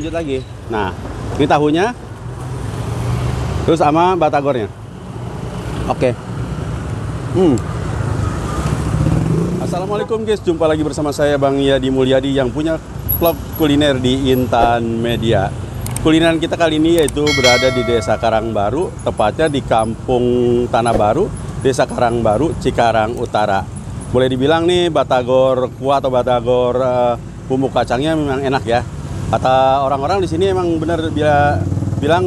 lanjut lagi. Nah, ini tahunya, terus sama batagornya. Oke. Assalamualaikum guys, jumpa lagi bersama saya Bang Yadi Mulyadi yang punya vlog kuliner di Intan Media. Kulineran kita kali ini yaitu berada di Desa Karangbaru, tepatnya di Kampung Tanah Baru, Desa Karangbaru, Cikarang Utara. Boleh dibilang nih batagor kuah atau batagor bumbu kacangnya memang enak ya. Kata orang-orang di sini emang benar bilang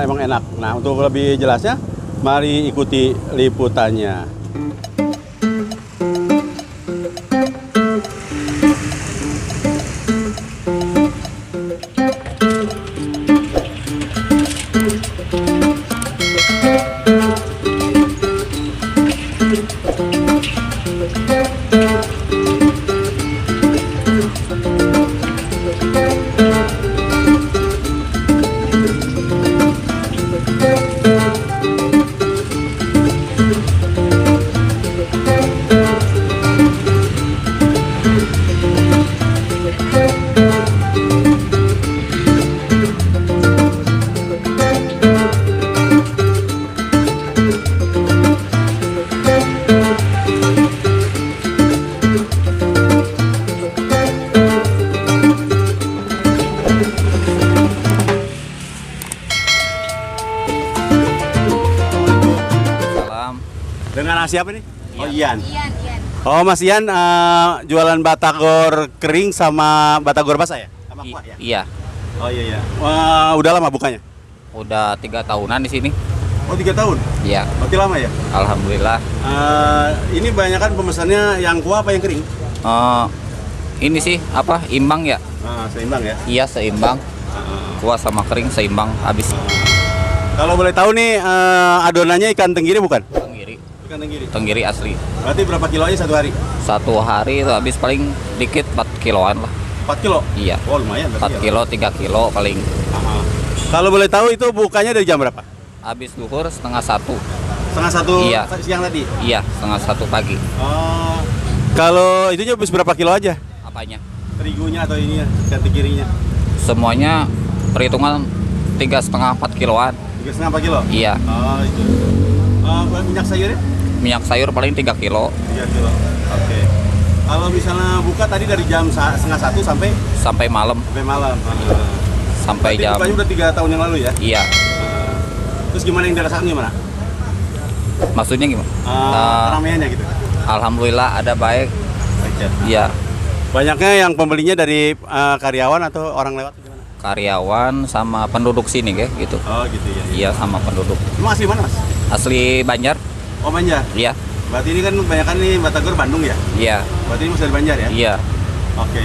emang enak. Nah, untuk lebih jelasnya, mari ikuti liputannya. Dengan siapa nih? Oh, Ian. Ian. Oh, Mas Ian jualan batagor kering sama batagor basah ya? Sama kuah ya? Iya. Oh iya. Udah lama bukanya? Udah 3 tahunan di sini. Oh, 3 tahun? Iya. Berarti lama ya? Alhamdulillah. Ini banyak kan pemesannya yang kuah apa yang kering? Ini sih apa? Imbang ya? Seimbang ya? Iya, seimbang. Kuah sama kering seimbang habis. Kalau boleh tahu nih adonannya ikan tenggiri bukan? Tenggiri. Ikan tenggiri. Tenggiri asli. Berarti berapa kilo aja satu hari? Satu hari itu habis paling dikit 4 kiloan lah. 4 kilo? Iya. Oh, lumayan. 4 kilo, 3 kilo paling. Kalau boleh tahu itu bukanya dari jam berapa? Habis duhur 12:30. 12:30 Iya. siang tadi? Iya, 12:30 pagi. Oh. Kalau itunya habis berapa kilo aja? Apanya? Terigunya atau ininya, ikan tenggirinya? Semuanya perhitungan 3,5-4 kiloan. 3,5 kilo? Iya. Oh, itu. Minyak sayurnya? Minyak sayur paling 3 kilo. 3 kilo. Oke. Kalau misalnya buka tadi dari jam 12:30 Sampai malam. sampai malam. Sampai Berarti jam. bukanya udah 3 tahun yang lalu ya? Iya. Terus gimana yang dirasakan gimana? Maksudnya gimana? Keramaiannya gitu. Alhamdulillah ada baik. Oke. Iya. Banyaknya yang pembelinya dari karyawan atau orang lewat gimana? Karyawan sama penduduk sini kayak gitu. Oh gitu ya. Iya, sama penduduk. Emang asli mana Mas? Asli Banjar. Oh, Banjar. Iya. Berarti ini kan kebanyakan nih batagor Bandung ya? Iya. Berarti ini masih dari Banjar ya? Iya. Oke.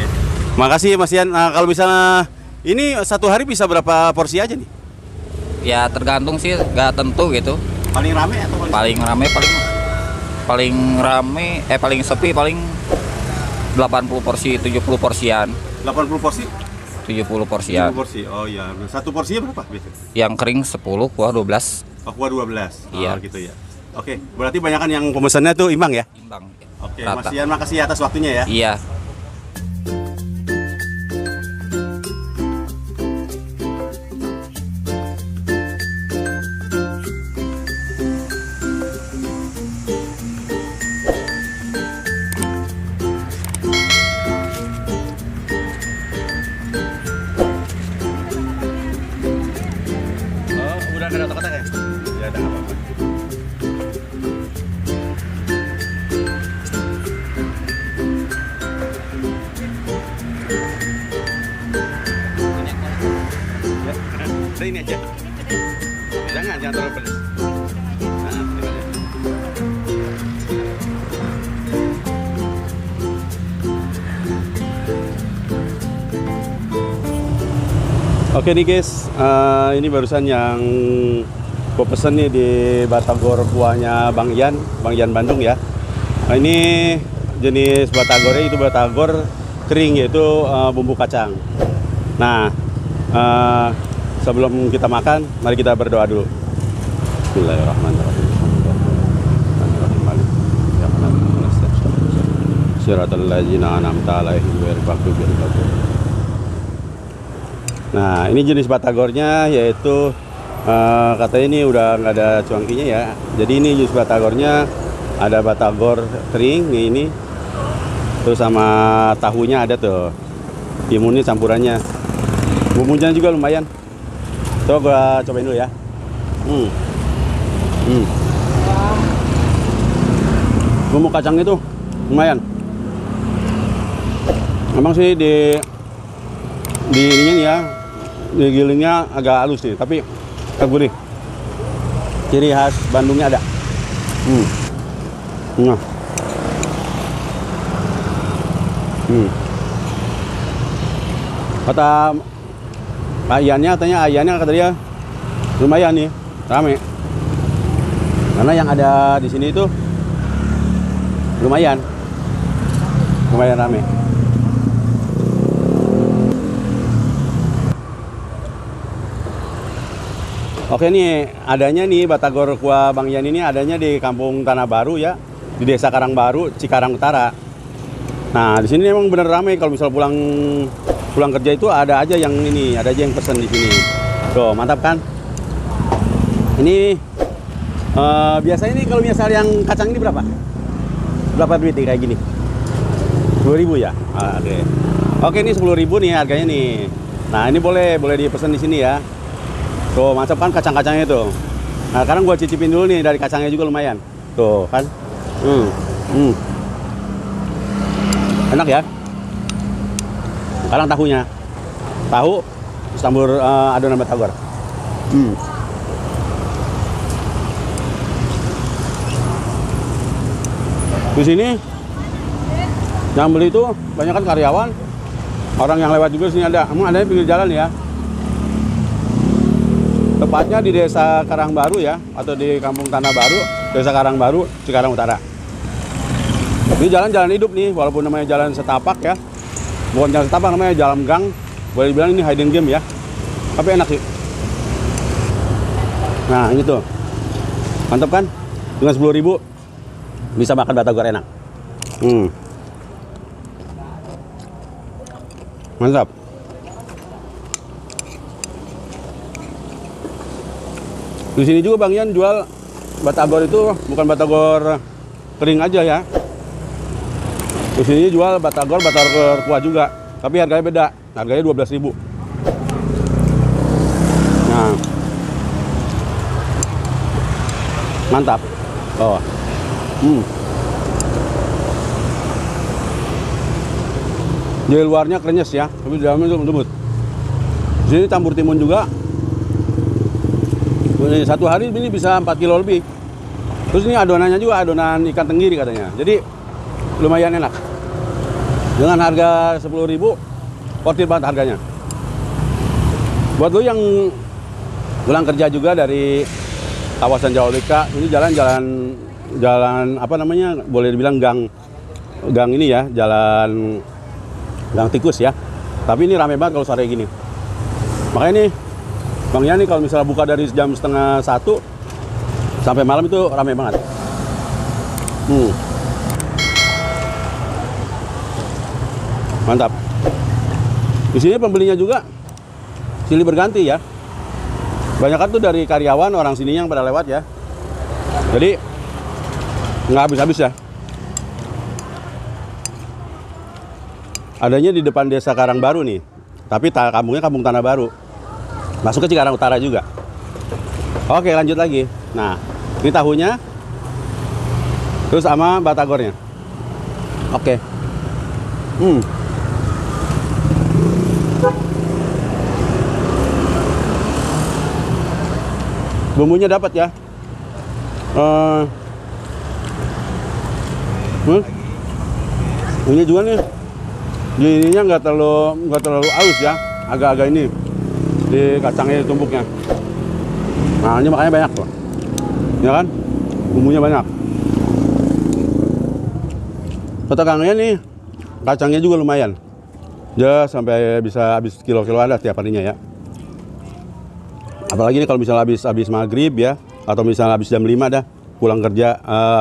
Makasih Mas Ian. Kalau misalnya ini satu hari bisa berapa porsi aja nih? Ya tergantung sih, nggak tentu gitu. Paling rame atau Paling rame paling sepi paling 80 porsi, 70 porsian. 80 porsi? 70 porsian. 70 porsi. Oh iya. Satu porsinya berapa biasanya? Yang kering 10, kuah 12. Oh, kuah 12. Iya. Oh, gitu ya. Oke, berarti banyakan yang pemesannya tuh imbang ya? Imbang. Oke, Rata. Mas Ian makasih atas waktunya ya. Iya. Oh, udah nggak ada kotak-kotak ya? Ya, udah nggak apa-apa. Ya, udah ini aja. Jangan terlalu pedas. Ini aja. Oke nih guys, ini barusan yang gue pesen nih di batagor kuahnya Bang Ian Bandung ya. Nah, ini jenis batagornya itu batagor kering yaitu bumbu kacang. Nah, sebelum kita makan, mari kita berdoa dulu. Bismillahirrahmanirrahim. Siratal ladzina an'amta 'alaihim ghairil maghdubi 'alaihim. Nah, ini jenis batagornya yaitu katanya ini udah nggak ada cuangkinya ya. Jadi ini jenis batagornya ada batagor kering ini. Terus sama tahunya ada tuh. Timunnya campurannya. Bumbunya juga lumayan. Coba gua cobain dulu ya. Bumbu kacang itu lumayan. Memang sih di ininya ya, digilingnya agak halus nih, tapi gurih. Ciri khas Bandungnya ada. Nah. Kata ayamnya kata dia lumayan nih, rame. Karena yang ada di sini itu lumayan rame. Oke nih, adanya nih batagor kuah Bang Yan ini adanya di Kampung Tanah Baru ya, di Desa Karangbaru, Cikarang Utara. Nah, di sini emang bener ramai kalau misal pulang kerja itu ada aja yang ini, ada aja yang pesen di sini. Tuh, mantap kan? Ini biasanya ini kalau misal yang kacang ini berapa? Berapa duit nih kayak gini? 10.000 ya? Oke. Oke, ini 10.000 nih harganya nih. Nah, ini boleh dipesan di sini ya. Tuh, mantap kan kacang-kacangnya tuh. Nah, sekarang gua cicipin dulu nih, dari kacangnya juga lumayan. Tuh, kan? Enak ya. Sekarang tahunya. Tahu campur adonan batagor. Di sini yang beli itu banyak kan karyawan. Orang yang lewat juga sini ada. Emang ada di pinggir jalan ya. Tepatnya di Desa Karangbaru ya, atau di Kampung Tanah Baru, Desa Karangbaru, Cikarang Utara. Ini jalan-jalan hidup nih, walaupun namanya jalan setapak ya. Bukan jalan setapak, namanya jalan gang. Boleh dibilang ini hidden game ya. Tapi enak sih. Nah, ini tuh. Mantap kan? Dengan 10.000 bisa makan batagor enak. Mantap. Di sini juga Bang Yan jual batagor itu bukan batagor kering aja ya. Di sini jual batagor kuah juga, tapi harganya beda. Harganya 12.000. Nah. Mantap. Oh. Di luarnya krenyes ya, tapi di dalamnya itu lembut. Di sini campur timun juga. Satu hari ini bisa 4 kilo lebih. Terus ini adonannya juga adonan ikan tenggiri katanya. Jadi lumayan enak. Dengan harga 10.000, worth it banget harganya. Buat lo yang pulang kerja juga dari kawasan Jawabeka, ini jalan apa namanya? Boleh dibilang gang ini ya, jalan gang tikus ya. Tapi ini ramai banget kalau sore gini. Makanya nih Bang Yani kalau misalnya buka dari jam 12:30 sampai malam itu ramai banget. Mantap. Di sini pembelinya juga silih berganti ya. Banyak kan tuh dari karyawan orang sini yang pada lewat ya. Jadi nggak habis-habis ya. Adanya di depan Desa Karangbaru nih. Tapi kampungnya Kampung Tanah Baru. Masuk ke Cikarang Utara juga. Oke, lanjut lagi. Nah, ini tahunya. Terus sama batagornya. Oke. Bumbunya dapat ya. Ini juga nih. Ininya nggak terlalu halus ya. Agak-agak ini. Di kacangnya tumbuknya. Nah, ini makanya banyak tuh. Ya kan? Bumbunya banyak. Potongannya nih, kacangnya juga lumayan. Ya, sampai bisa habis kilo-kilo ada tiap harinya ya. Apalagi nih kalau misalnya habis maghrib ya, atau misalnya habis jam 5 dah, pulang kerja,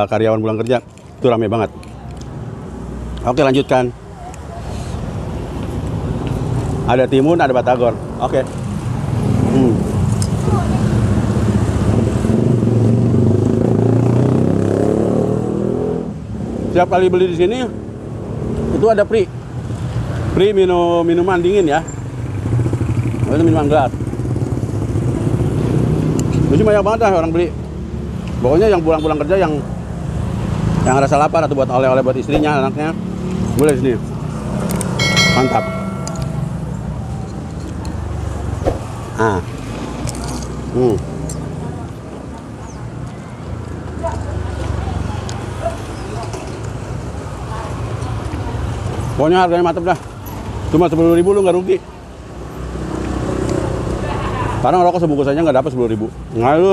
karyawan pulang kerja, itu rame banget. Oke, lanjutkan. Ada timun, ada batagor. Oke. Setiap kali beli di sini itu ada free minuman dingin ya. Itu minuman gelas. Jadi banyak banget lah orang beli. Pokoknya yang pulang-pulang kerja yang rasa lapar atau buat oleh-oleh buat istrinya, anaknya, boleh di sini. Mantap. Pokoknya harganya mantap dah. Cuma 10.000 lu nggak rugi. Karena rokok sebungkusannya nggak dapat 10.000. Nah lu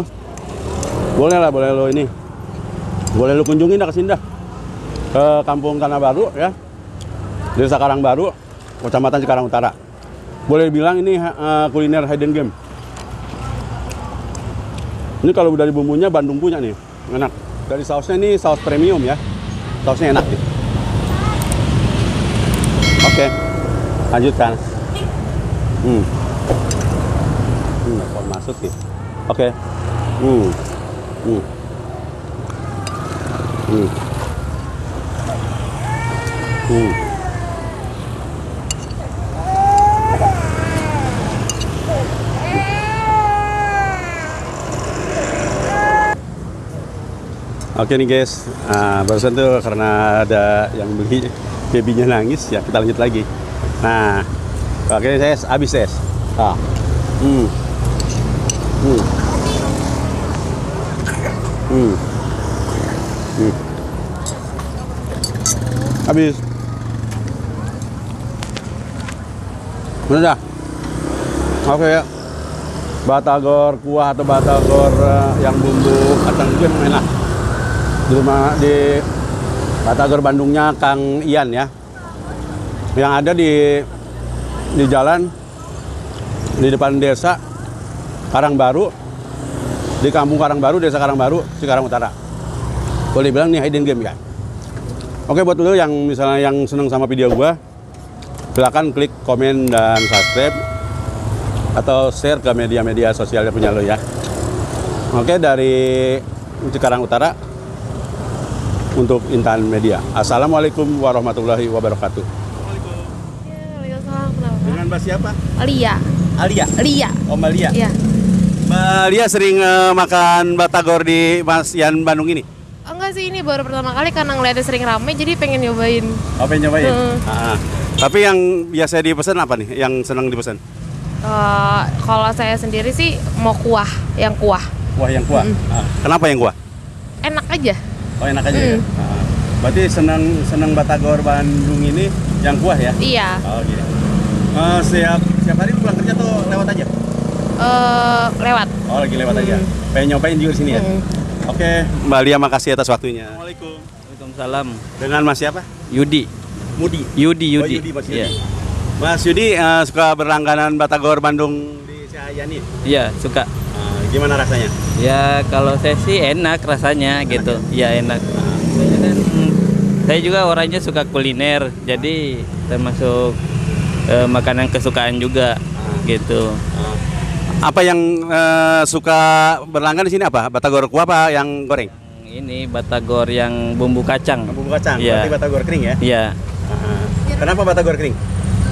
boleh lu ini. Boleh lu kunjungin dah kesini dah. Ke Kampung Tanah Baru ya. Desa Karangbaru, Kecamatan Cikarang Utara. Boleh bilang ini kuliner hidden game. Ini kalau dari bumbunya Bandung punya nih, enak. Dari sausnya ini saus premium ya. Sausnya enak nih. Oke, lanjutkan. Kok masuk nih. Oke. Oke nih guys, barusan tuh karena ada yang beli babynya nangis ya, kita lanjut lagi. Nah, oke saya habis tes. Habis. Bener dah. Oke ya. Batagor kuah atau batagor yang bumbu kacang hijau enak. Di rumah di Batagor Bandungnya Kang Ian ya. Yang ada di jalan di depan desa Karangbaru, di Kampung Karangbaru, Desa Karangbaru, Cikarang Utara. Boleh bilang nih hidden game ya. Oke, buat lo yang misalnya yang seneng sama video gua, silakan klik komen dan subscribe atau share ke media-media sosialnya punya lo ya. Oke, dari Cikarang Utara untuk Intan Media. Assalamualaikum warahmatullahi wabarakatuh. Waalaikumsalam. Kenapa? Dengan Mbak siapa? Lia. Alia. Lia. Oh, Mbak Lia. Iya. Mbak Lia sering makan batagor di Mas Ian Bandung ini? Enggak sih, ini baru pertama kali karena ngeliatnya sering rame jadi pengen nyobain. Oh, pengen nyobain? Tapi yang biasa dipesan apa nih? Yang senang dipesan? Kalau saya sendiri sih mau kuah, yang kuah. Kuah yang kuah? Kenapa yang kuah? Enak aja. Oh, enak aja ya? Berarti senang batagor Bandung ini yang kuah ya? Iya. Oh gitu. Setiap hari pulang kerja tuh lewat aja? Lewat. Oh, lagi lewat aja. Pengen nyobain juga di sini ya? Oke, Mbak Lia makasih atas waktunya. Assalamualaikum. Waalaikumsalam. Dengan Mas siapa? Yudi. Yudi, Mas Yudi. Iya. Mas Yudi suka berlangganan batagor Bandung di Ciayani? Iya, suka. Gimana rasanya? Ya kalau saya sih enak rasanya gitu. Ya enak. Saya juga orangnya suka kuliner, jadi termasuk makanan kesukaan juga gitu. Apa yang suka berlangganan di sini apa? Batagor kuah apa yang goreng? Ini batagor yang bumbu kacang. Bumbu kacang. Ya. Berarti batagor kering ya? Iya. Kenapa batagor kering?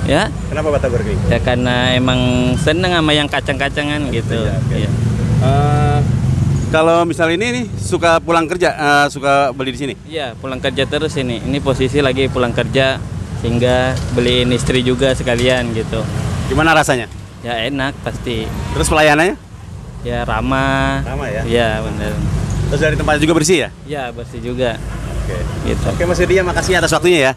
Ya. Kenapa batagor kering? Ya karena emang seneng sama yang kacang-kacangan gitu. Okay. Iya. Kalau misalnya ini nih suka pulang kerja, suka beli di sini? Iya, pulang kerja terus ini. Ini posisi lagi pulang kerja sehingga beliin istri juga sekalian gitu. Gimana rasanya? Ya enak pasti. Terus pelayanannya? Ya ramah. Ramah ya? Iya benar. Terus dari tempatnya juga bersih ya? Ya bersih juga. Oke. Gitu. Oke Mas Yudi, makasih atas waktunya ya.